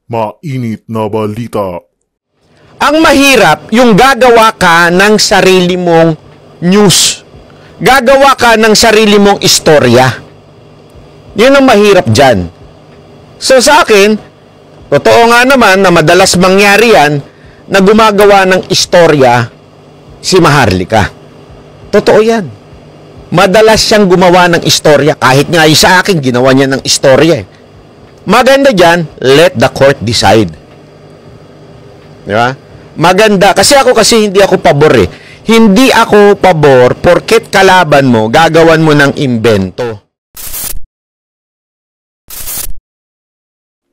Mainit na balita. Ang mahirap, yung gagawa ka ng sarili mong news. Gagawa ka ng sarili mong istorya. Yun ang mahirap dyan. So sa akin, totoo nga naman na madalas mangyari yan na gumagawa ng istorya si Maharlika. Totoo yan. Madalas siyang gumawa ng istorya. Kahit nga sa akin, ginawa niya ng istorya. Maganda dyan, let the court decide. Di ba? Maganda. Kasi hindi ako pabor eh. Hindi ako pabor porket kalaban mo, gagawan mo ng imbento.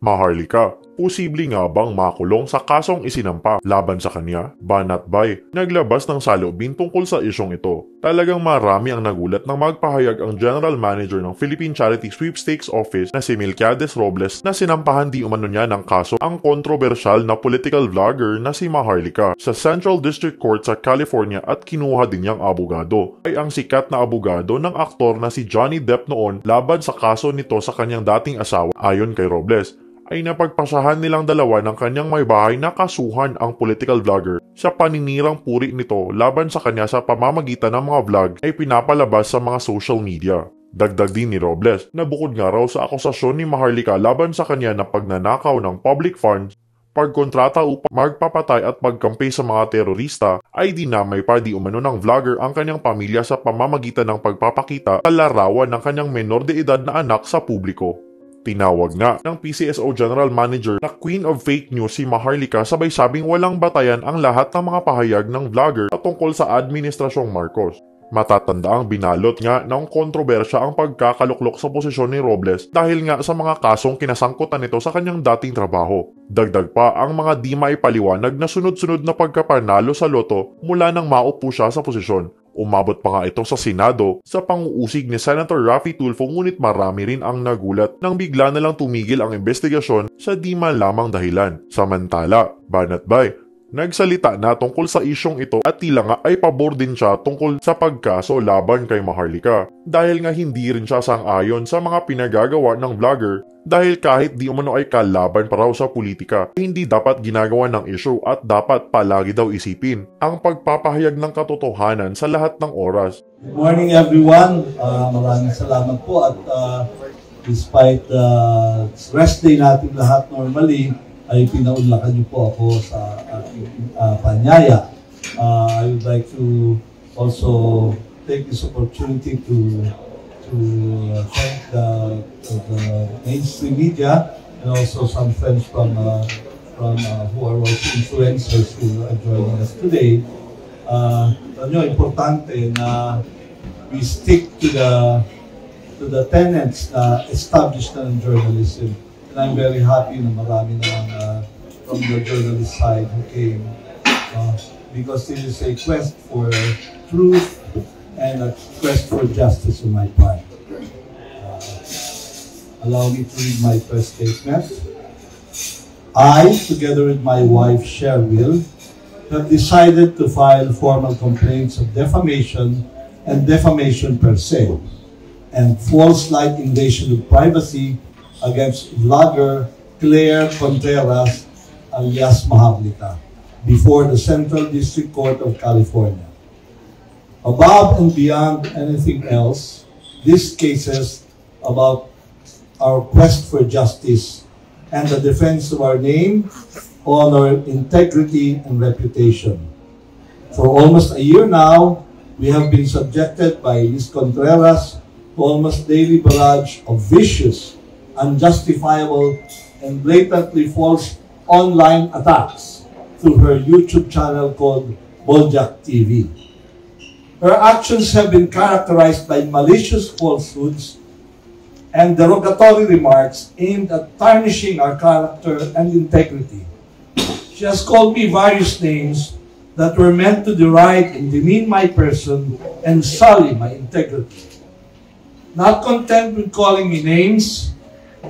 Maharlika, posible nga bang makulong sa kasong isinampa laban sa kanya? Banat Bay, naglabas ng saloobin tungkol sa isyong ito. Talagang marami ang nagulat nang magpahayag ang General Manager ng Philippine Charity Sweepstakes Office na si Melquiades Robles na sinampahan di umano niya ng kaso ang kontrobersyal na political vlogger na si Maharlika sa Central District Court sa California at kinuha din niyang abogado. Ay ang sikat na abogado ng aktor na si Johnny Depp noon laban sa kaso nito sa kanyang dating asawa. Ayon kay Robles, ay napagpasahan nilang dalawa ng kanyang may bahay na kasuhan ang political vlogger sa paninirang puri nito laban sa kanya sa pamamagitan ng mga vlog ay pinapalabas sa mga social media. Dagdag din ni Robles na bukod nga raw sa akusasyon ni Maharlika laban sa kanya na pagnanakaw ng public funds, pagkontrata upang magpapatay at pagkampi sa mga terorista, ay dinamay pa di umano ng vlogger ang kanyang pamilya sa pamamagitan ng pagpapakita sa larawan ng kanyang menor de edad na anak sa publiko. Tinawag nga ng PCSO General Manager na Queen of Fake News si Maharlika sabay sabing walang batayan ang lahat ng mga pahayag ng vlogger tungkol sa Administrasyong Marcos. Matatandaang binalot nga ng kontrobersya ang pagkakaluklok sa posisyon ni Robles dahil nga sa mga kasong kinasangkutan nito sa kanyang dating trabaho. Dagdag pa ang mga di maipaliwanag na sunod-sunod na pagkapanalo sa loto mula nang maupo siya sa posisyon. Umabot pa nga ito sa Senado sa panguusig ni Senator Raffy Tulfo ngunit marami rin ang nagulat nang bigla na lang tumigil ang investigasyon sa di malamang dahilan. Samantala, Banat Bay, nagsalita na tungkol sa isyong ito at tila nga ay pabor din siya tungkol sa pagkaso laban kay Maharlika dahil nga hindi rin siya sang-ayon sa mga pinagagawa ng vlogger dahil kahit di umano ay kalaban pa raw sa politika, hindi dapat ginagawa ng issue at dapat palagi daw isipin ang pagpapahayag ng katotohanan sa lahat ng oras. Good morning everyone. Maraming salamat po at despite rest day natin lahat normally, ay pinaunlakan niyo po ako sa ating panyaya. I would like to also take this opportunity to thank the mainstream media and also some friends from who are also influencers who are joining us today. Importante na we stick to the tenets na established na ng journalism. And I'm very happy na marami naman from the journalist side who came because this is a quest for truth and a quest for justice on my part. Allow me to read my first statement. I, together with my wife Cheryl, have decided to file formal complaints of defamation and defamation per se, and false light invasion of privacy against vlogger Claire Contreras alias Maharlika before the Central District Court of California. Above and beyond anything else, these cases about our quest for justice and the defense of our name, honor, integrity, and reputation. For almost a year now, we have been subjected by Ms. Contreras to almost daily barrage of vicious, unjustifiable, and blatantly false online attacks through her YouTube channel called Boljak TV. Her actions have been characterized by malicious falsehoods and derogatory remarks aimed at tarnishing our character and integrity. She has called me various names that were meant to deride and demean my person and sully my integrity. Not content with calling me names,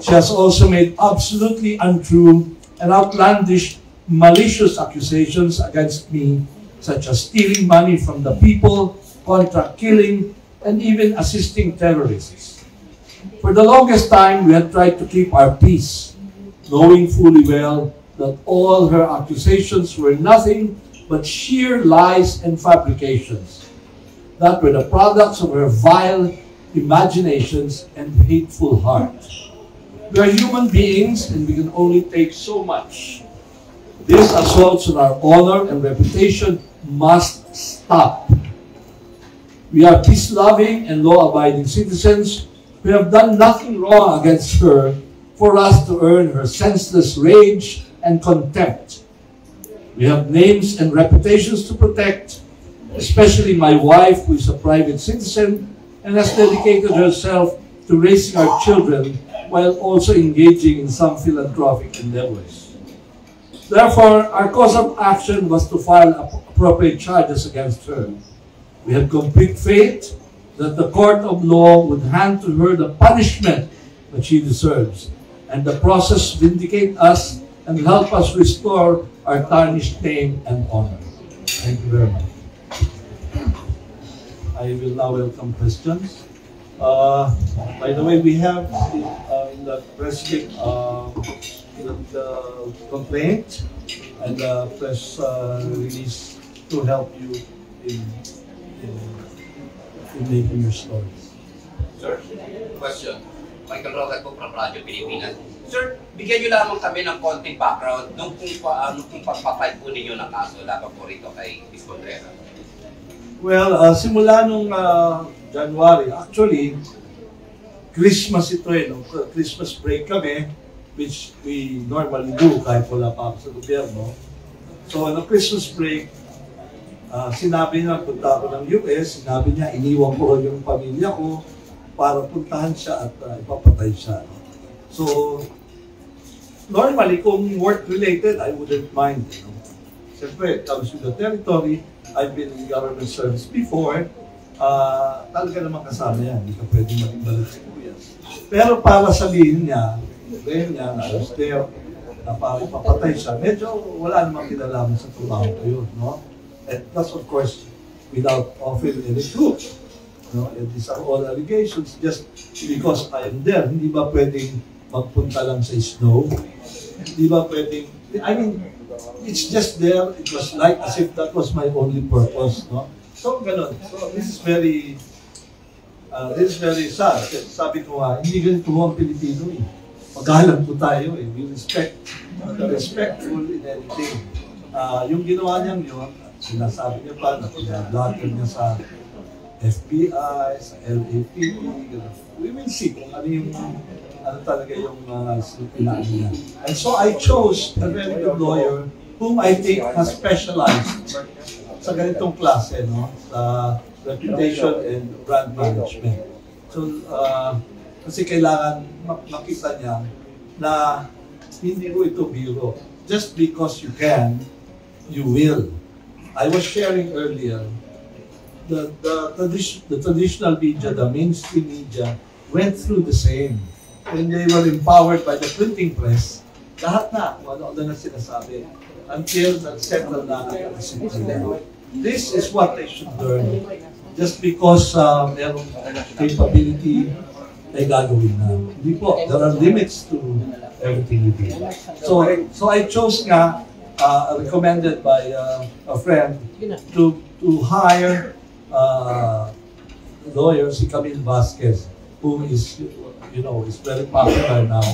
she has also made absolutely untrue and outlandish malicious accusations against me, such as stealing money from the people, contract killing, and even assisting terrorists. For the longest time, we had tried to keep our peace, knowing fully well that all her accusations were nothing but sheer lies and fabrications that were the products of her vile imaginations and hateful heart. We are human beings and we can only take so much. These assaults on our honor and reputation must stop. We are peace-loving and law-abiding citizens. We have done nothing wrong against her for us to earn her senseless rage and contempt. We have names and reputations to protect, especially my wife, who is a private citizen and has dedicated herself to raising our children while also engaging in some philanthropic endeavors. Therefore, our course of action was to file appropriate charges against her. We have complete faith that the court of law would hand to her the punishment that she deserves, and the process vindicate us and help us restore our tarnished name and honor. Thank you very much. I will now welcome questions. By the way, we have in the press the complaint and the press release to help you in making your stories. Sir, question. Michael Rogat po from Radyo Pilipinas. Sir, bigyan niyo lamang kami ng konting background nung kung pagpapile po ninyo ng kaso laban po rito kay Ms. Contreras. Well, simula nung January, actually, Christmas ito no? Christmas break kami, which we normally do kahit wala pa ako sa gobyerno. So, Christmas break, sinabi niya, punta ako ng US, sinabi niya, iniwan ko yung pamilya ko para puntahan siya at ipapatay siya. So, normally, kung work-related, I wouldn't mind. Siyempre, it comes with the territory. I've been in government service before. Talaga naman kasama yan. Hindi ka pwede maging balik sa kuyas. Pero para sabihin niya, na I was there, na para ipapatay siya, medyo wala namang kinalaman sa trabaho ko yun, no? And that's of course without offering any proof. No? And these are all allegations just because I am there. Hindi ba pwedeng magpunta lang sa snow? Hindi ba pwedeng, I mean, it's just there. It was like as if that was my only purpose, no? So ganun. So this is very sad. Sabi ko nga, hindi ganito ang Pilipino eh. Maghahanap po tayo eh. We respect, respectful in anything. Yung ginawa niyang yun, sinasabi niya pa na pinag-blocker niya sa FBI, sa LAPD, we will see kung ano yung talaga yung pinaan niya. And so I chose a very good lawyer whom I think has specialized sa ganitong klase, no? Sa reputation and brand management. So, kasi kailangan makita niya na hindi ko ito biro. Just because you can, you will. I was sharing earlier, the traditional media, the mainstream media, went through the same. When they were empowered by the printing press, lahat na, ano na sinasabi, until nag-settle na ang isip nila. This is what they should learn. Just because merong capability, ay gagawin na. Hindi po, there are limits to everything you do. So I chose nga, recommended by a friend, to hire lawyer, si Camille Vasquez, who is, is very popular now.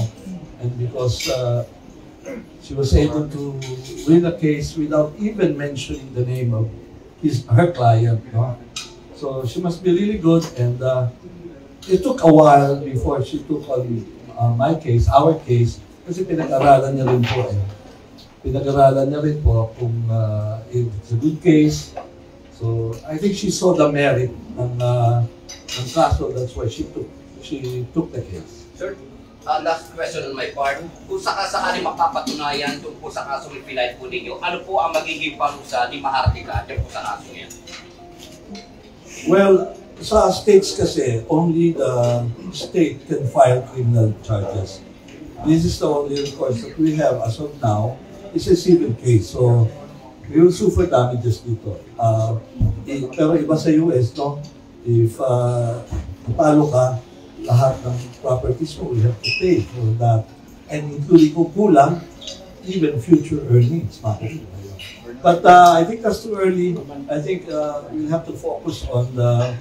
And because she was able to win a case without even mentioning the name of her client. No? So she must be really good, and it took a while before she took on my case, our case, kasi pinag-aralan niya rin po eh. Pinag-aralan niya rin po kung if it's a good case. So I think she saw the merit ng kaso, that's why she took the case. Sir, last question on my part. Kung sakasakali mapapatunayan tungkol sa kaso may pinay po ninyo, ano po ang magiging parusa ni Maharlika po sa kaso yan? Well, sa states kasi, only the state can file criminal charges. This is the only recourse that we have as of now. It's a civil case, so we will sue for damages dito. Pero iba sa US, no? If natalo ka, lahat ng properties mo, we have to pay for that. and including kung kulang, even future earnings. But I think that's too early. I think we'll have to focus on the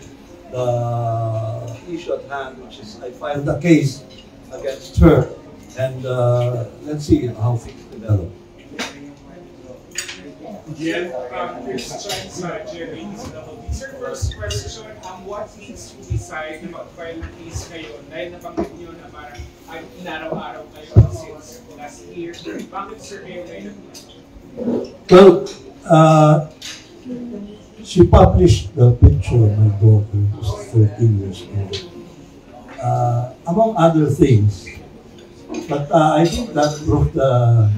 issue at hand, which is I filed a case against her, and let's see how things develop. Yeah, there's a chance Jerry, sir, first question, what needs to decide na mag-file ng case kayo? Dahil nabanggit nyo na parang inaraw-araw kayo since last year. Bakit sir kayo ngayon? Well, she published the picture of my daughter, who's 13 years old, among other things. But I think that brought the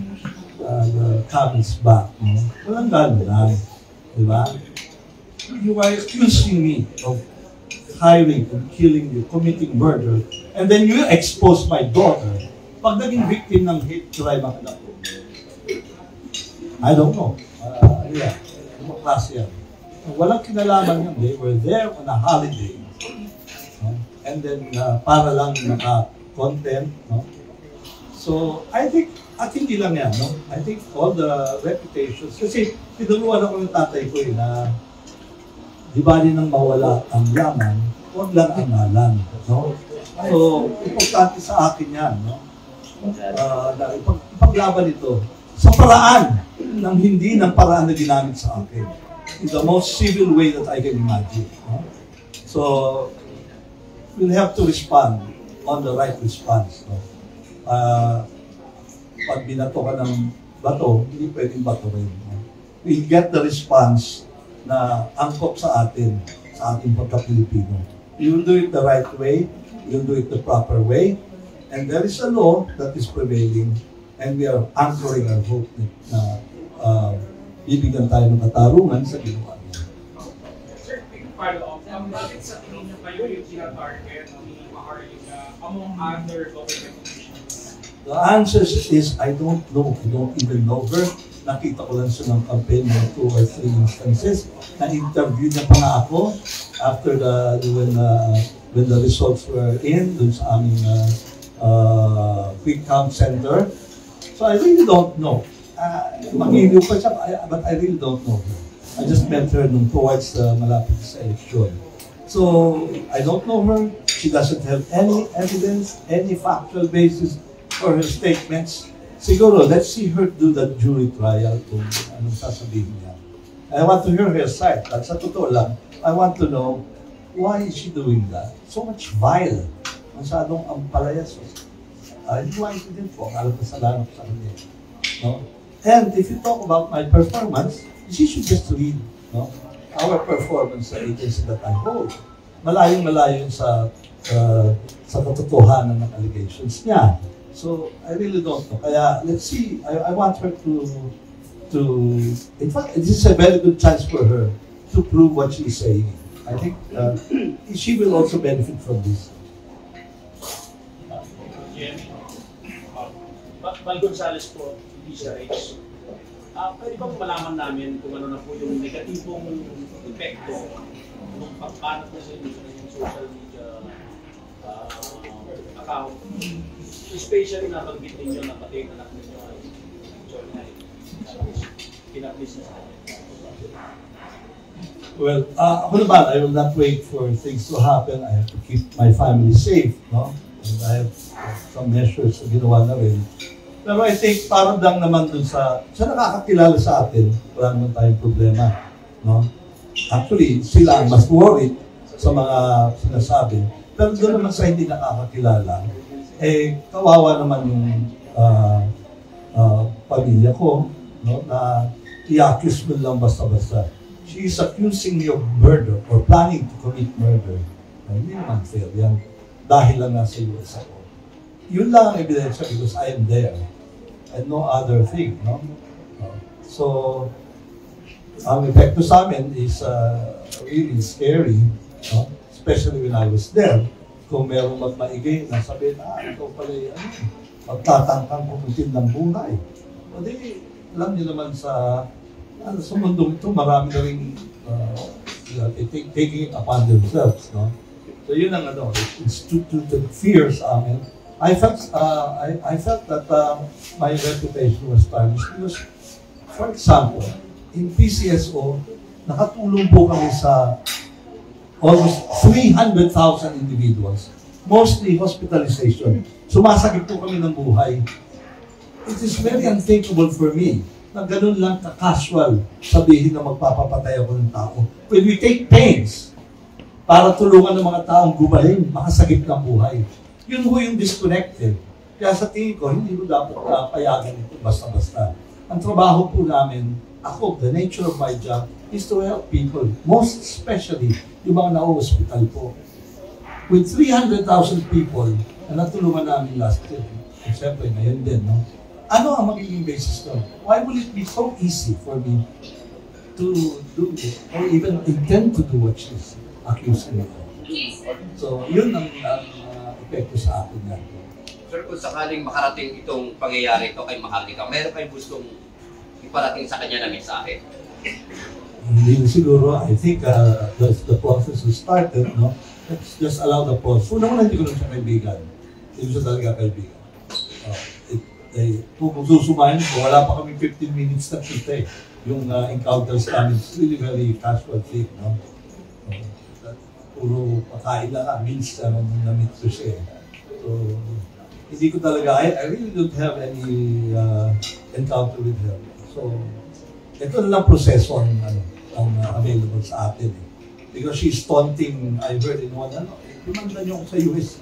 comments back. Walang gano'n lang. Diba? You are accusing me of hiring and killing you, committing murder, and then you expose my daughter. Pag naging victim ng hate crime ang anak ko, I don't know. Yeah, klase yan. Walang kinalaman yan. They were there on a holiday. And then, para lang naka-content. No? So, I think, at hindi lang yan. No? I think all the reputations, kasi tinuruan ako ng tatay ko na di ba rin nang mawala ang yaman, huwag lang ang ngalan. No? So, importante sa akin yan. No? Na ipaglaban ito sa paraan ng hindi ng paraan na ginamit sa akin. In the most civil way that I can imagine. No? So, we'll have to respond on the right response. No? Pag binato ka ng bato, hindi pwedeng bato rin. No? We'll get the response na angkop sa atin, sa ating pagka-Pilipino. We will do it the right way, we will do it the proper way, and there is a law that is prevailing, and we are anchoring our hope na bibigyan tayo ng katarungan sa ginawa niya. Sir, quick follow-up. Bakit sa tingin niyo kayo yung tina-target ni Maharlika among other government officials? The answer is, I don't know. I don't even know her. Nakita ko lang siya ng campaign ng 2 or 3 instances. Na-interview niya pa nga ako after when the results were in dun sa aming quick count center. So I really don't know. Mag-email pa siya, but I really don't know her. I just met her nung towards malapit sa eleksyon. So, I don't know her. She doesn't have any evidence, any factual basis for her statements. Siguro, let's see her do the jury trial kung anong sasabihin niya. I want to hear her side. At sa totoo lang, I want to know why is she doing that? So much vile. Masyadong ampalayas. Hindi ko din po. Alam ko salamat sa kanya. No? And if you talk about my performance, she should just read our performance sa agency that I hold. Malayong-malayo sa katotohanan ng allegations niya. So, I really don't know. Kaya, let's see. I want her to in fact, this is a very good chance for her to prove what she is saying. I think she will also benefit from this. Val Gonzales po, DCRH. Pwede bang malaman namin kung ano na po yung negatibong epekto ng pagbanat na sa inyo sa social media account? Especially na banggit ninyo na pati yung anak ninyo ay pinaplis na sa kanya. Well, ako naman, I will not wait for things to happen. I have to keep my family safe, no? And I have some measures na ginawa na rin. Pero I think parang lang naman dun sa nakakakilala sa atin, wala naman tayong problema, no? Actually, sila ang mas worried sa mga sinasabi. Pero doon naman sa hindi nakakakilala, kawawa naman yung pamilya ko, no? Na i-accuse mo lang basta-basta. She is accusing me of murder or planning to commit murder. Hindi naman fair yan. Dahil lang nasa US ako. Yun lang ang ebidensya because I am there. And no other thing, no? So, ang epekto sa amin is really scary, no? Especially when I was there. Kung merong magmaigay na sabihin, ikaw pala yan. Magtatangkang pumutin ng buhay. O di, alam niyo naman sa mundong ito, marami na rin taking it upon themselves, no? So yun ang instituted fear sa amin. I felt that my reputation was tarnished because, for example, in PCSO, nakatulong po kami sa almost 300,000 individuals, mostly hospitalization. Sumasakit po kami ng buhay. It is very unthinkable for me na ganun lang ka-casual sabihin na magpapapatay ako ng tao. When we take pains para tulungan ng mga taong gumaling, makasakit ng buhay. Yun po yung disconnected. Kaya sa tingin ko, hindi ko dapat payagan ito basta-basta. Ang trabaho po namin, ako, the nature of my job is to help people, most especially yung mga na-hospital po. With 300,000 people na natulungan namin last year, siyempre ngayon din, no? Ano ang magiging basis doon? Why will it be so easy for me to do it or even intend to do what she's accusing me of? So, yun ang epekto sa akin yan. Sir, kung sakaling makarating itong pangyayari ito kay Maharlika, meron kayong gustong iparating sa kanya na mensahe? Hindi siguro. I think the process has started, no? Let's just allow the process. Una-una, hindi ko lang siya kaibigan. Hindi ko siya talaga kaibigan. Kung susumahin ko, wala pa kami 15 minutes na kita eh. Yung encounters namin, it's really very casual thing, no? Puro pakain lang meals na-meet ko siya eh. So, hindi ko talaga, I really don't have any encounter with her. So, ito na lang proseso ang available sa atin eh. Because she's taunting, I heard in one, lumanda niyo sa US,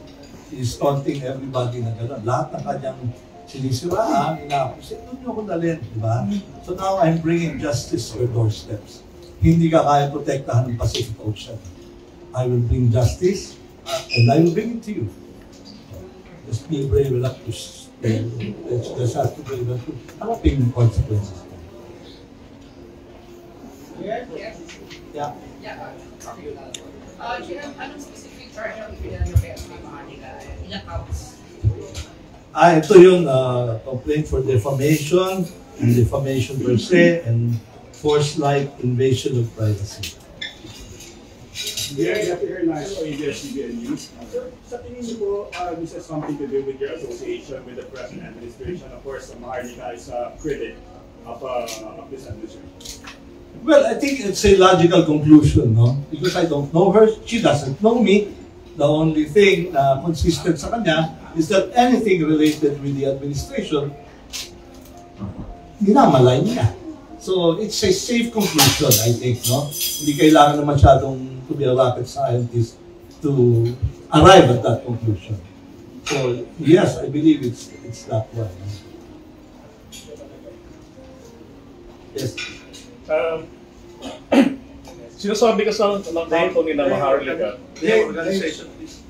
she's taunting everybody na gano'n. Lahat ng kanyang sinisiraan, ina-accuse, doon niyo ako dalhin, di ba? So now I'm bringing justice to your doorsteps. Hindi ka kaya protektahan ng Pacific Ocean. I will bring justice, and I will bring it to you. Just be brave enough to just have to be brave enough to harapin yung consequences. Yeah. Anong specific charge ang ipinala nyo kay Atty. Maharlika? Ilang counts? Ito yung complaint for defamation, and defamation per se, and forced-like invasion of privacy. Yeah, Airlines or ABS-CBN News. Sir, sa tingin niyo po, this has something to do with your association with the present administration. Of course, Maharlika is a critic of this administration. Well, I think it's a logical conclusion, no? Because I don't know her, she doesn't know me. The only thing consistent sa kanya is that anything related with the administration, minamalay niya. So, it's a safe conclusion, I think, no? Hindi kailangan na masyadong to be a rocket scientist to arrive at that conclusion. So, yes, I believe it's that way. No? Yes. Sinasabi ka sa kampo ni na Maharlika. The organization, please.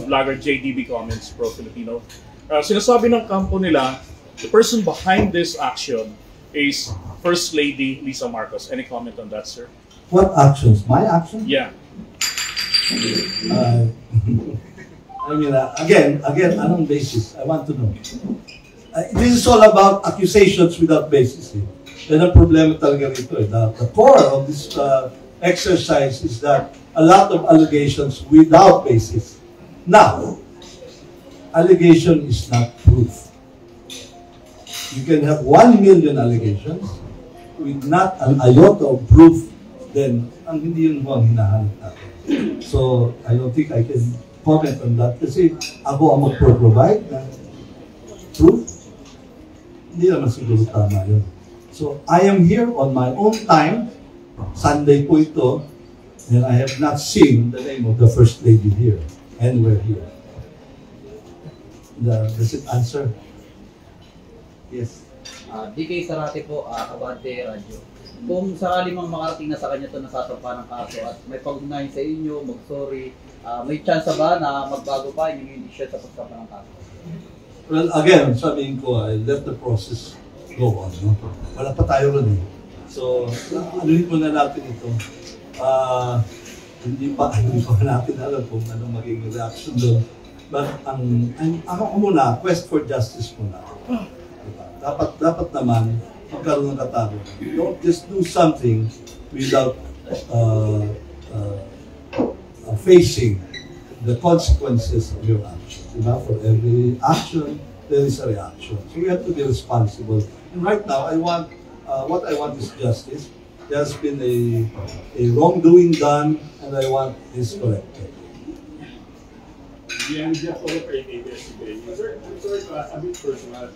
Vlogger JDB Comments Pro Filipino. Sinasabi ng kampo nila, the person behind this action is First Lady Lisa Marcos. Any comment on that, sir? What actions? My actions? Yeah. I mean, again, anong basis? I want to know. This is all about accusations without basis. Yan ang problema talaga rito. The core of this exercise is that a lot of allegations without basis. Now, allegation is not proof. You can have 1 million allegations with not an iota of proof, then ang hindi yun ang hinahanap natin. So, I don't think I can comment on that kasi ako ang mag-provide ng proof. Hindi naman siguro tama yun. So, I am here on my own time. Sunday po ito. And I have not seen the name of the First Lady here. Anywhere here. Does it answer? Yes. DK Sarate po, Kabante Radyo. Kung sakali mang makarating na sa kanya ito nasasampa ng kaso at may pag-unahin sa inyo, mag-sorry, may chance ba na magbago pa yung hindi siya sa pagsampa ng kaso? Well, again, sabihin ko, I let the process go on. No? Wala pa tayo rin eh. So, anuhin mo na natin ito. Hindi pa natin alam kung anong magiging reaction doon. But ako muna, quest for justice muna. Diba? Dapat naman magkaroon ng katarungan. Don't just do something without facing the consequences of your action. For every action, there is a reaction. So we have to be responsible. And right now, what I want is justice. There has been a wrongdoing done, and I want this corrected. Yeah, just for the ABS today. Sir, a bit personal.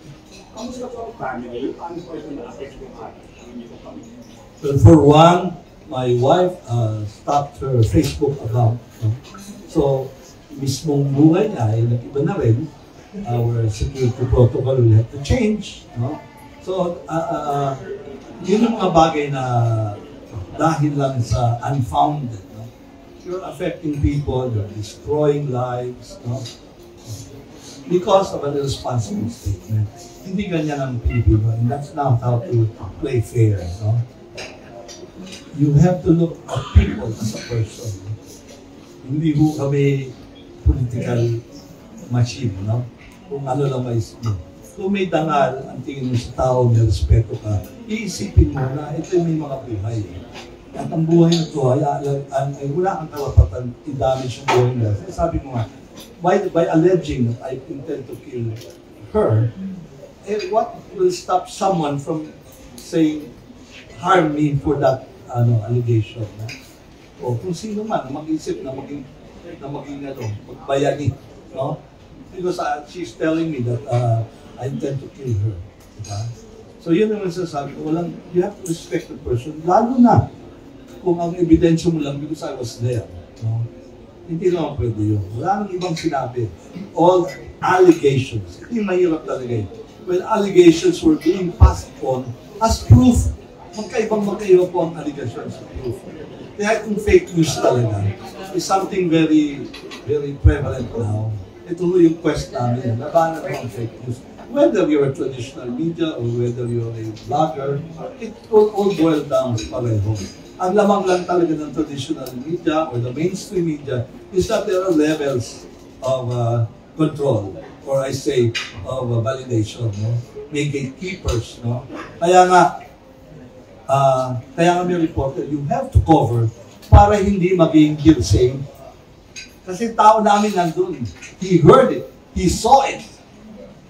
Kamusta po ang family? Paano po ito na-affect yung family? Well, for one, my wife stopped her Facebook account. So, mismong buhay niya ay nag-iba na rin. Our security protocol will have to change. So, yun yung mga bagay na dahil lang sa unfounded. You're affecting people, you're destroying lives, because of an irresponsible statement. Hindi ganyan ang Pilipino, and that's not how to play fair. You have to look at people as a person. Hindi ho kami political machine, kung ano lang maisip mo. Kung may dangal, ang tingin mo sa tao, may respeto ka, iisipin mo na ito may mga buhay. At ang buhay na ito ay wala kang karapatan i-damage yung buhay nila. Sabi mo nga, by alleging that I intend to kill her, what will stop someone from saying, harm me for that allegation? O kung sino man mag-isip na maging magbayani. Because she's telling me that I intend to kill her. Diba? So yun naman sasabi ko, you have to respect the person, lalo na kung ang ebidensya mo lang because I was there. Hindi naman pwede yun. Wala nang ibang sinabi. All allegations. Hindi mahirap talaga yun. When allegations were being passed on as proof, magkaiba po ang allegations as proof. Kaya kung fake news talaga is something very, very prevalent now. Ito yung quest namin. Labanan ng fake news. Whether you're a traditional media or whether you're a blogger, it will all boil down pareho. Ang lamang lang talaga ng traditional media or the mainstream media is that there are levels of control, or I say, of validation. May gatekeepers. Kaya nga may reporter, you have to cover para hindi maging hearsay. Kasi tao namin nandun. He heard it. He saw it.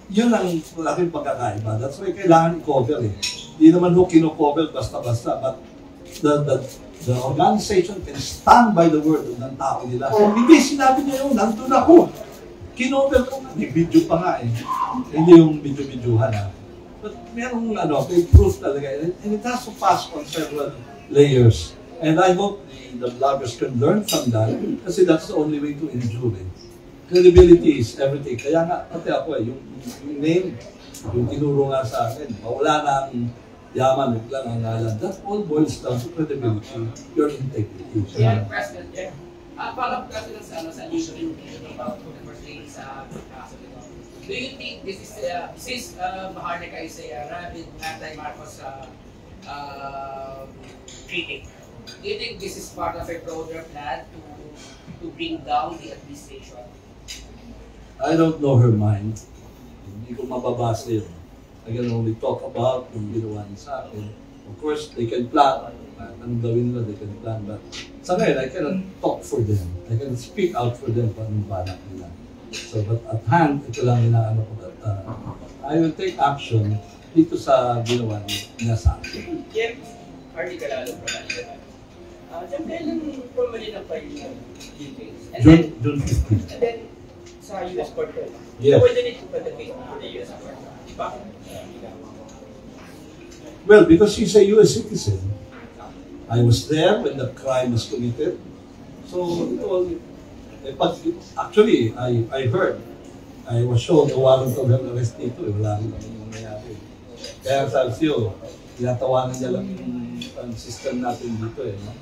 Yun ang laking pagkakaiba. That's why kailangan i-cover eh. Hindi naman kino-cover basta-basta. But the organization can stand by the word ng tao nila. Hindi sinabi niya yun, nandun ako. Kinover ko nga. May video pa nga eh. Hindi yung video-videohan ha. But merong may proof talaga. And it has to pass on several layers. And I hope the bloggers can learn from that kasi that's the only way to endure it. Credibility is everything. Kaya nga, pati ako yung name, yung tinuro nga sa akin, mawala na ang yaman, wala na ang ngalan. That all boils down to credibility, your integrity. Yeah, President, follow-up kasi sa news about the first lady sa kaso nito. Do you think this is, since Maharlika is a rabid anti-Marcos critic, do you think this is part of a broader plan to bring down the administration? I don't know her mind. Hindi ko mababasa yun. I can only talk about kung ginawa niya sa akin. Of course, they can plan. Anong gawin nila, they can plan. But sa ngayon, I cannot talk for them. I can speak out for them kung anong balak nila. So, but at hand, ito lang inaano ko that I will take action dito sa ginawa niya sa akin. Yes, Hardy Calalo from Manila. Diyan kailan formally na pa yung details? June 15. And then, sa US court ko. Yes. So, why the need to put the case for the US court? Bakit? Well, because she's a U.S. citizen. I was there when the crime was committed. So, it all... Actually, I heard. I was shown the warrant of arrest dito. Wala rin kami nangyayari. Kaya sabi siyo, tinatawanan niya lang yung system natin dito eh. No?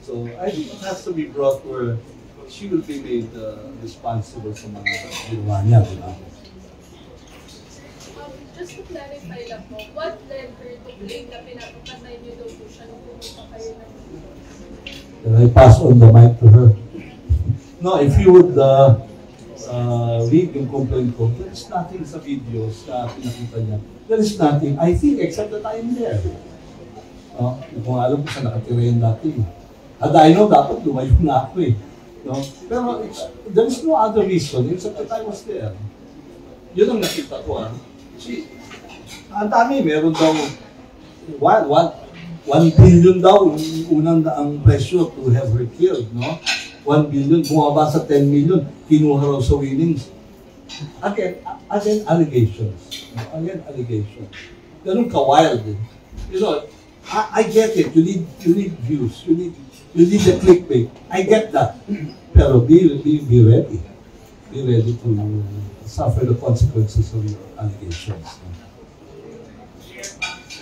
So, I think it has to be brought where she will be made responsible sa mga ginawa niya. Just to clarify lang po, what led her to claim na pinapatay niyo daw po siya nung pumunta kayo ng... Then I pass on the mic to her. No, if you would read yung complaint ko, there is nothing sa videos na pinakita niya. There is nothing, I think, except that I am there. Kung alam ko siya nakatira yun dati. Had I know, dapat lumayo na ako eh. No? Pero there is no other reason except that I was there. Yun ang nakita ko. See, ang dami, meron daw 1 billion daw unang ang presyo to have her killed, no? 1 billion, bumaba sa 10 million, kinuha raw sa winnings. Again, allegations. Again, allegations. Ganun ka-wild. You know, I get it. You need views. You need the clickbait. I get that. Pero be ready. Be ready to suffer the consequences of your allegations.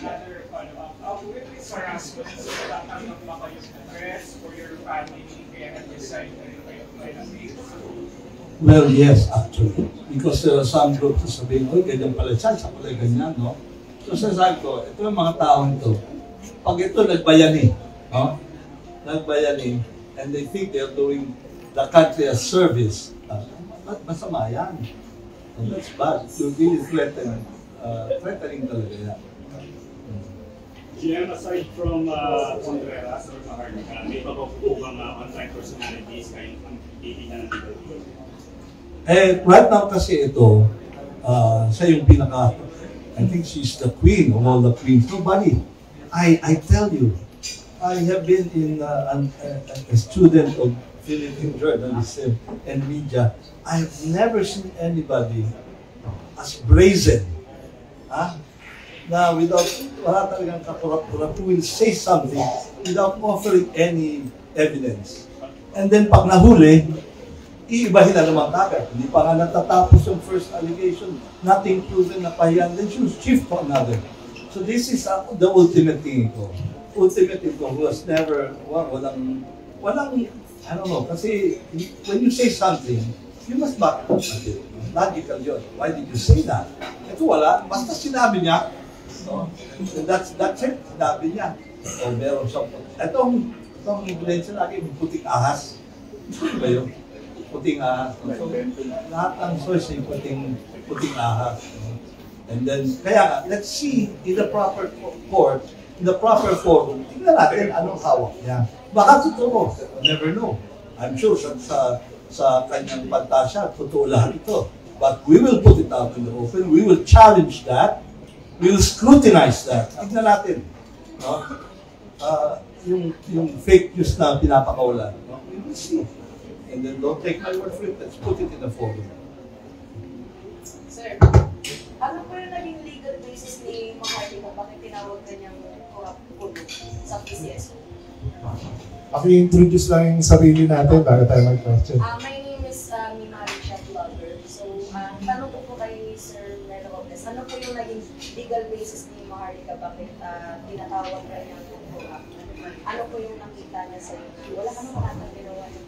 Another follow-up. With this harassment, tatanggap ba kayo ng press or your family kaya nag-decide na rin kayo kaya Well, yes, actually. Because there are some groups na sabihin, oy, ganyan pala siya pala ganyan, no? So sasabi ko, ito yung mga taong ito. Pag ito nagbayani, no? Nagbayani, and they think they're doing the country a service, masama yan. And that's bad. You're really threatening talaga yan. GM, aside from Contreras or Maharlika, may iba po bang on-time personalities kayong titignan ng dito? Right now kasi ito, siya yung pinaka, I think she's the queen of all the queens. Nobody. I tell you, I have been in a student of Philippine journalism and media. I have never seen anybody as brazen, na wala talagang kakurap-kurap, who will say something without offering any evidence. And then pag nahuli, iibahin na naman agad. Hindi pa nga natatapos yung first allegation, nothing proven na pahiyan, then she shift to another. So this is the ultimate thing ito. Ultimate ito who has never, walang, I don't know, kasi when you say something, you must back up it. Logical yun. Why did you say that? Ito wala, basta sinabi niya, no? That's it, sinabi niya. O meron siya. Itong ebidensya lagi, puting ahas. Ano ba yun? Puting ahas. So, lahat ng source ay puting ahas. And then, kaya let's see in the proper court, in the proper forum, tingnan natin anong hawak niya. Baka totoo, never know. I'm sure sa kanyang pantasya, totoo lahat ito. But we will put it out in the open, we will challenge that, we will scrutinize that. Tingnan natin. No? Yung fake news na pinapakawalan. No? We will see. And then don't take my word for it, let's put it in the forum. Sir, ano po yung naging legal basis ni Maharlika bakit tinawag kanyang corrupt puno sa PCSO? Ako i-introduce lang yung sarili natin bago tayo mag-question. My name is Mimari Chat Blogger. So, tanong ko po kay Sir Melo Lopez, ano po yung naging legal basis ni Maharlika bakit tinatawag kanyang corrupt? Ano po yung nakita niya sa iyo? Wala ka naman atang ginawa niya.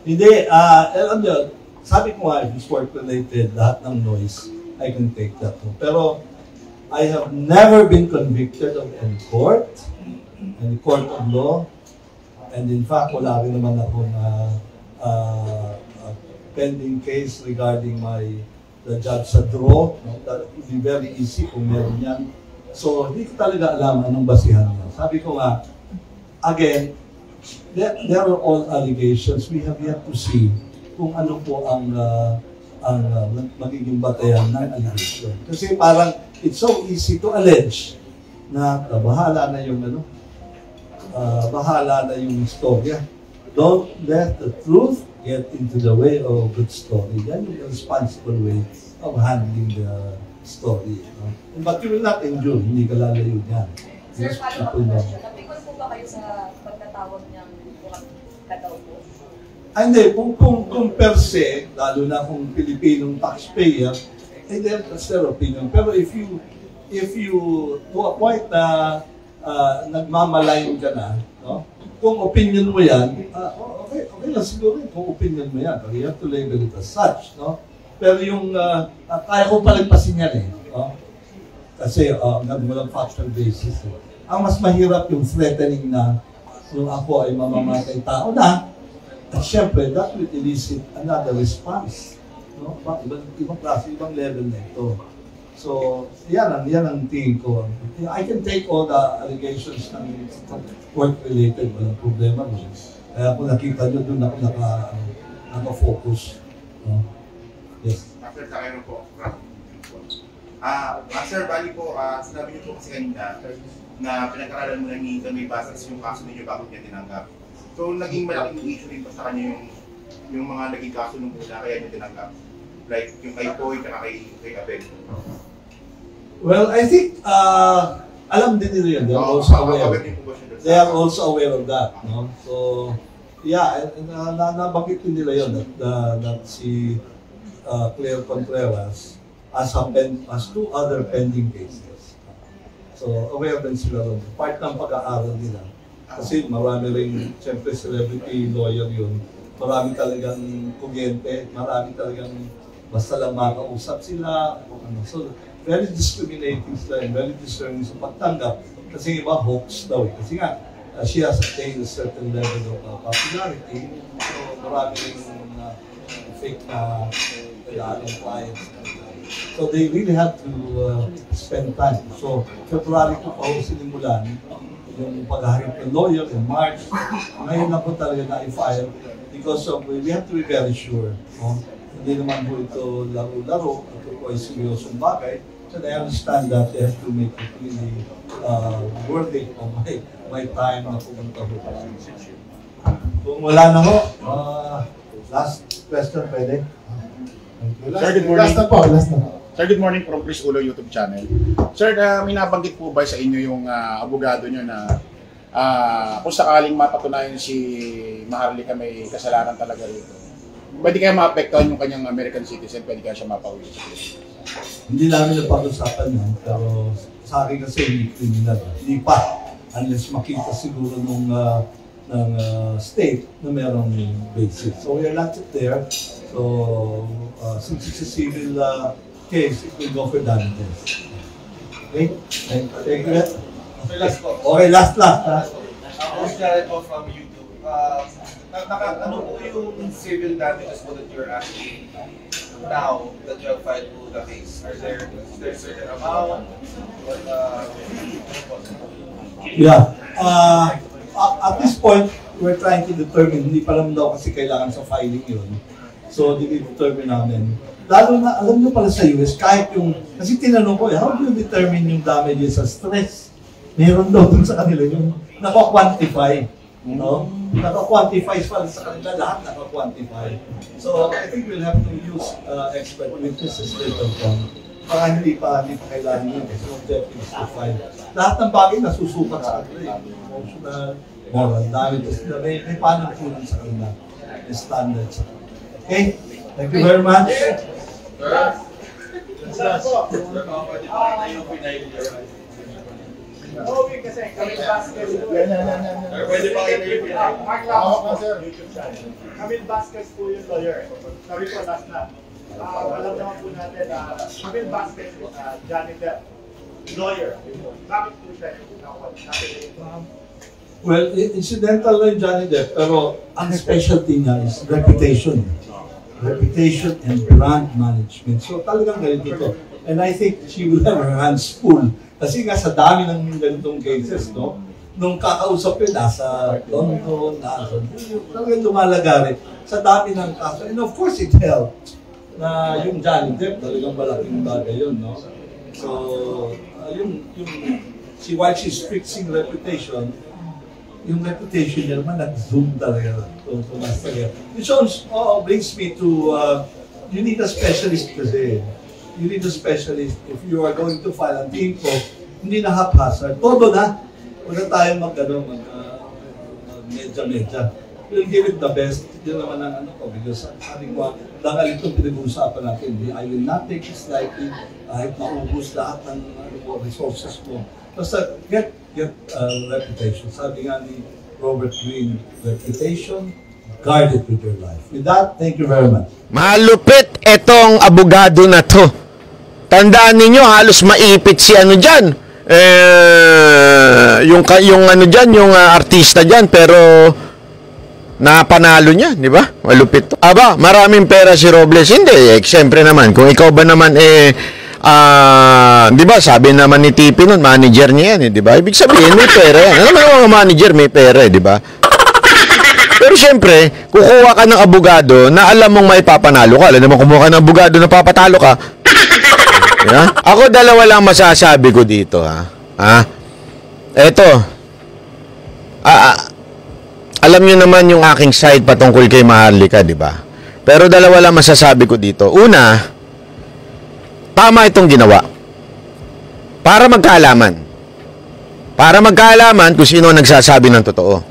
Hindi, alam niyo, sabi ko nga, if it's work-related, lahat ng noise, I can take that. Pero, I have never been convicted of any court of law, and in fact, wala rin naman ako na pending case regarding the judge sa draw. That would be very easy kung meron yan. So, hindi ko talaga alam anong basihan niya. Sabi ko nga, again, there are all allegations. We have yet to see kung ano po ang magiging batayan ng allegation. Kasi parang it's so easy to allege na bahala na yung istorya. Don't let the truth get into the way of a good story. Yan yung responsible way of handling the story. But you will not endure, hindi ka lalayo yan. Sir, follow-up question. Napikon po ba kayo sa pagtatawag niyang kataw po? Hindi, kung per se, lalo na kung Pilipinong taxpayer, that's their opinion. Pero if you to a point na nagmamalayan ka na, no? Kung opinion mo yan, okay lang siguro kung opinion mo yan. You have to label it as such, no? Pero yung, kaya ko palagpasin yan eh. No? Kasi walang factual basis. Eh. Ang mas mahirap yung threatening na kung ako ay mamamatay tao na, at syempre, that will elicit another response. No? Ibang klase, ibang level na ito. So, yan ang tingin ko. I can take all the allegations ng work-related, walang problema mo. Kaya kung nakita nyo, doon ako naka-focus. Yes. After sa kayo po, Sir, bali po, sinabi niyo po kasi kanina na pinag-aralan mo na ni May Basas yung kaso ninyo bakit niya tinanggap. So, naging malaking issue rin pa sa kanya yung mga naging kaso nung una kaya niya tinanggap. Like yung kay Poy, kay Abel. Well, I think, alam din nila yun. They are also aware. They are also aware of that. No? So, yeah, nabanggit din nila yun that si Claire Contreras has 2 other pending cases. So, aware din sila ron. Part ng pag-aaral nila. Kasi marami rin, siyempre, celebrity lawyer yun. Marami talagang kuryente, marami talagang basta lang makausap sila. So, very discriminating sila and very discerning sa pagtanggap. Kasi iba, hoax daw. Kasi nga, she has attained a certain level of popularity. So, marami rin fake na kailangan clients. So they really have to spend time. So February ko pa sinimulan yung paghaharap ng lawyer in March. Ngayon na po talaga na-i-file because we have to be very sure. Hindi naman po ito laro-laro. Ito po ay seryosong bagay. So I understand that they have to make it really worthy of my time na pumunta po. Kung wala na ho, last question pwede? Sir, good morning. Last na po. Sir, good morning from Chris Ulo YouTube channel. Sir, may nabanggit po ba sa inyo yung abogado nyo na kung sakaling mapatunayan si Maharlika may kasalanan talaga rito, pwede kaya maapektuhan yung kanyang American citizen, pwede kaya siya mapauwi? Hindi namin napag-usapan yan, pero sa akin kasi hindi criminal. Hindi pa, unless makita siguro ng state na merong basis. So we are not there. So since it's a civil case, it will go for damages. Okay? Thank you. Okay, last. Jared po from YouTube. Ano po yung civil damages po that you're asking now that you have filed po the case? Is there a certain amount? Yeah. At this point, we're trying to determine, hindi pa lang daw kasi kailangan sa filing yun. So, di-determine namin. Lalo na, alam nyo pala sa US, kahit yung, kasi tinanong ko, how do you determine yung damages sa stress? Meron daw dun sa kanila yung naka-quantify. No? Naka-quantify pala sa kanila, lahat naka-quantify. So, I think we'll have to use expert witnesses later on. Para hindi pa kailangan yun. Kasi objective is to find. Lahat ng bagay nasusukat sa kanila. Emotional, moral damages. May panagpunan sa kanila. May standards. Okay? Thank you very much. Okay, kasi Camille Vasquez. Pwede pa kayo yung Camille Vasquez po yung lawyer. Sabi ko last na. Alam naman po natin na Camille Vasquez, Johnny Depp, lawyer. Bakit po siya yung Well, incidental lang Johnny Depp, pero ang specialty niya is reputation. Reputation and brand management. So talagang ganito ito. And I think she will have her hands full. Kasi nga sa dami ng ganitong cases, no? Nung kakausap yun, nasa London, nasa talagang lumalagari sa dami ng kaso. And of course, it helped na yung Johnny Depp, talagang malaking bagay yun, no? So, while she's fixing reputation, yung reputation niya naman nag-zoom talaga. Which also brings me to, you need a specialist kasi. You need a specialist if you are going to file an info, hindi na haphazard. Todo na. Huwag na tayo medya-medya. We'll give it the best. Yun naman ang ano ko. Because sabi ko, dahil itong pinag-uusapan natin, I will not take it lightly kahit maubos lahat ng resources mo. Basta get reputation. Sabi nga ni Robert Greene, reputation, guard it with your life. With that, thank you very much. Malupit etong abogado na to. Tandaan ninyo, halos maipit si ano dyan. Yung ano dyan, yung artista dyan, pero napanalo niya, di ba? Malupit to. Aba, maraming pera si Robles. Hindi, siyempre naman. Kung ikaw ba naman, di ba, sabi naman ni TP nun, manager niya yan, di ba? Ibig sabihin, may pera yan. Ano naman mga manager, may pera, di ba? Pero syempre, kukuha ka ng abogado na alam mong may papanalo ka. Alam naman kumuha ka ng abogado na papatalo ka. Yeah? Ako dalawa lang masasabi ko dito, ha? Eto. Alam niyo naman yung aking side patungkol kay Maharlika, di ba? Pero dalawa lang masasabi ko dito. Una, tama itong ginawa. Para magkaalaman. Para magkaalaman kung sino nagsasabi ng totoo.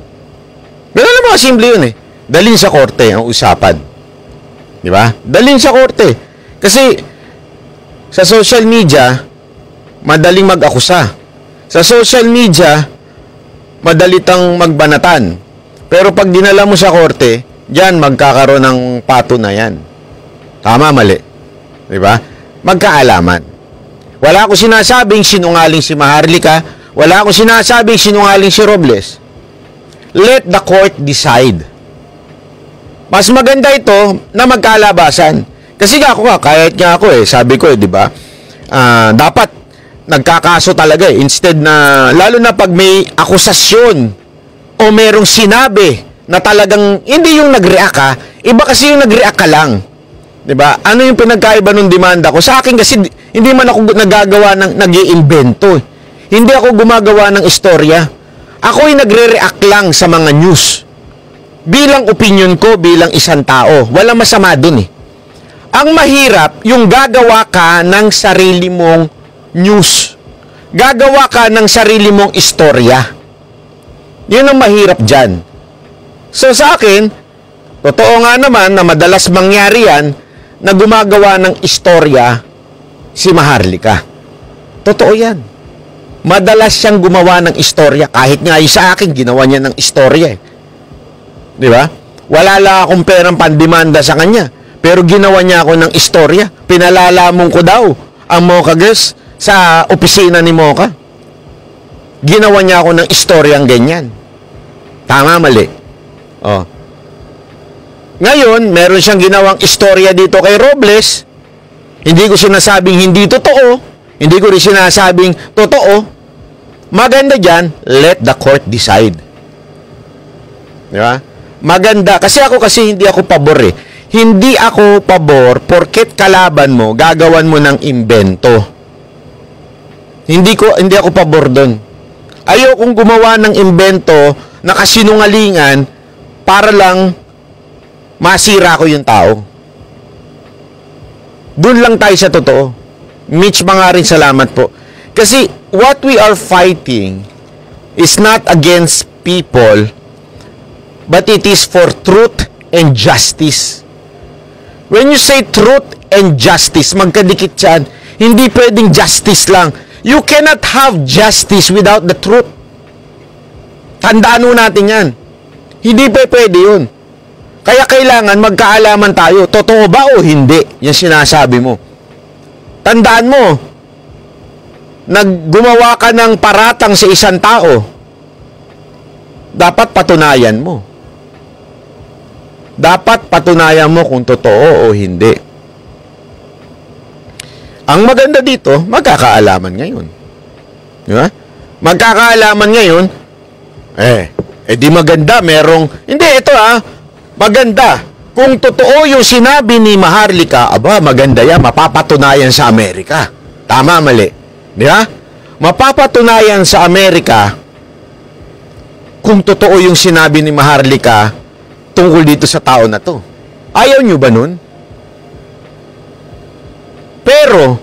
Pero alam mo, simple yun eh. Dalhin sa korte ang usapan. Di ba? Dalhin sa korte. Kasi sa social media, madaling mag-akusa. Sa social media, madalitang magbanatan. Pero pag dinala mo sa korte, diyan magkakaroon ng patunayan. Tama, mali. Di ba? Magkaalaman. Wala akong sinasabing sinungaling si Maharlika. Wala akong sinasabing sinungaling si Robles. Let the court decide. Mas maganda ito na magkalabasan. Kasi kahit nga ako sabi ko di ba? Dapat nagkakaso talaga Instead na, lalo na pag may akusasyon o merong sinabi na talagang hindi yung nag-react iba kasi yung nag-react ka lang. Diba? Ano yung pinagkaiba ng demanda ko? Sa akin kasi, hindi man ako nagagawa ng nag-iimbento. Hindi ako gumagawa ng istorya. Ako'y nagre-react lang sa mga news. Bilang opinion ko, bilang isang tao. Walang masama dun Ang mahirap, yung gagawa ka ng sarili mong news. Gagawa ka ng sarili mong istorya. Yun ang mahirap dyan. So sa akin, totoo nga naman na madalas mangyari yan, na gumagawa ng istorya si Maharlika. Totoo yan. Madalas siyang gumawa ng istorya. Kahit nga sa akin, ginawa niya ng istorya Di ba? Wala lang akong perang pandemanda sa kanya. Pero ginawa niya ako ng istorya. Pinalalamon ko daw ang Mocha Girls sa opisina ni Mocha. Ginawa niya ako ng istoryang ganyan. Tama, mali. Ngayon, meron siyang ginawang istorya dito kay Robles. Hindi ko sinasabing hindi totoo. Hindi ko rin sinasabing totoo. Maganda dyan, let the court decide. Di ba? Maganda. Kasi hindi ako pabor Hindi ako pabor porket kalaban mo, gagawan mo ng imbento. Hindi ako pabor doon. Ayokong gumawa ng imbento na kasinungalingan para lang masira ko yung tao. Doon lang tayo sa totoo. Mitch Mangarin, salamat po. Kasi what we are fighting is not against people, but it is for truth and justice. When you say truth and justice, magkadikit yan. Hindi pwedeng justice lang. You cannot have justice without the truth. Tandaan natin yan. Hindi pwede yun. Kaya kailangan magkaalaman tayo. Totoo ba o hindi? Yan sinasabi mo. Tandaan mo, naggumawa ka ng paratang sa isang tao, dapat patunayan mo. Dapat patunayan mo kung totoo o hindi. Ang maganda dito, magkakaalaman ngayon. Di ba? Magkakaalaman ngayon, di maganda, merong, hindi, ito maganda. Kung totoo yung sinabi ni Maharlika, maganda yan, mapapatunayan sa Amerika. Tama, mali. Di ba? Mapapatunayan sa Amerika kung totoo yung sinabi ni Maharlika tungkol dito sa tao na to. Ayaw nyo ba nun? Pero,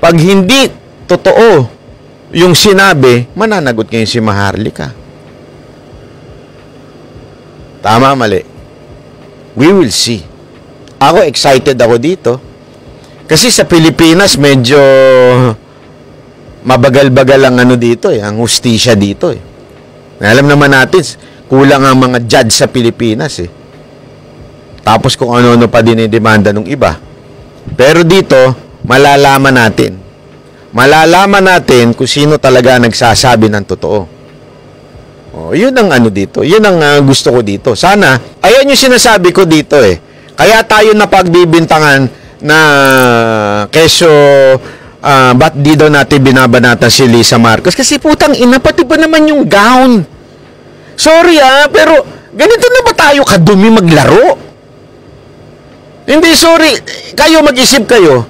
pag hindi totoo yung sinabi, mananagot ngayon si Maharlika. Tama, mali. We will see. Ako, excited ako dito. Kasi sa Pilipinas, medyo mabagal-bagal ang dito ang hustisya dito Alam naman natin, kulang ang mga judge sa Pilipinas Tapos kung ano-ano pa dinidemanda ng iba. Pero dito, malalaman natin. Malalaman natin kung sino talaga nagsasabi ng totoo. Yun ang dito. Yun ang gusto ko dito. Sana, ayan yung sinasabi ko dito Kaya tayo napagbibintangan na keso ba't di daw natin binabanatan si Lisa Marcos? Kasi putang ina, pati ba naman yung gown? Sorry pero Ganito na ba tayo kadumi maglaro? Hindi, sorry. Kayo mag-isip kayo.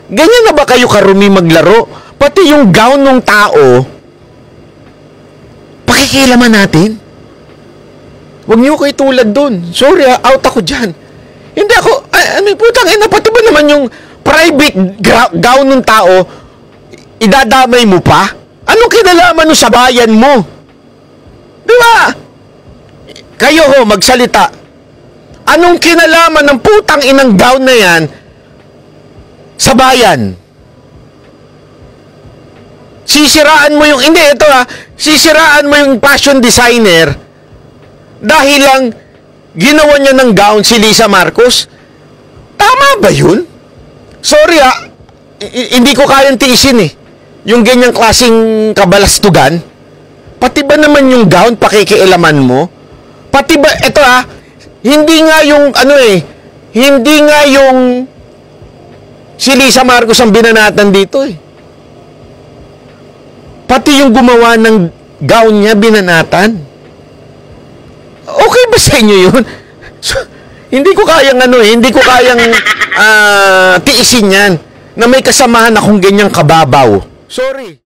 Ganyan na ba kayo karumi maglaro? Pati yung gown ng tao, pakikialaman natin. Huwag niyo kayo tulad dun. Sorry, out ako dyan. Hindi ako, putang ina, pati ba naman yung private gown ng tao, idadamay mo pa? Anong kinalaman nun sa bayan mo? Di ba? Kayo ho, magsalita. Anong kinalaman ng putang inang gown na yan sa bayan? Sisiraan mo yung, hindi, ito sisiraan mo yung fashion designer dahil lang ginawa niya ng gown si Lisa Marcos. Tama ba yun? Sorry hindi ko kayang tiisin yung ganyang klaseng kabalastugan. Pati ba naman yung gown pakikialaman mo? Pati ba, ito hindi nga yung, hindi nga yung si Lisa Marcos ang binanatan dito Pati yung gumawa ng gown niya, binanatan. Okay ba sa inyo yun? So, hindi ko kayang hindi ko kayang tiisin yan na may kasamahan akong ganyang kababaw. Sorry.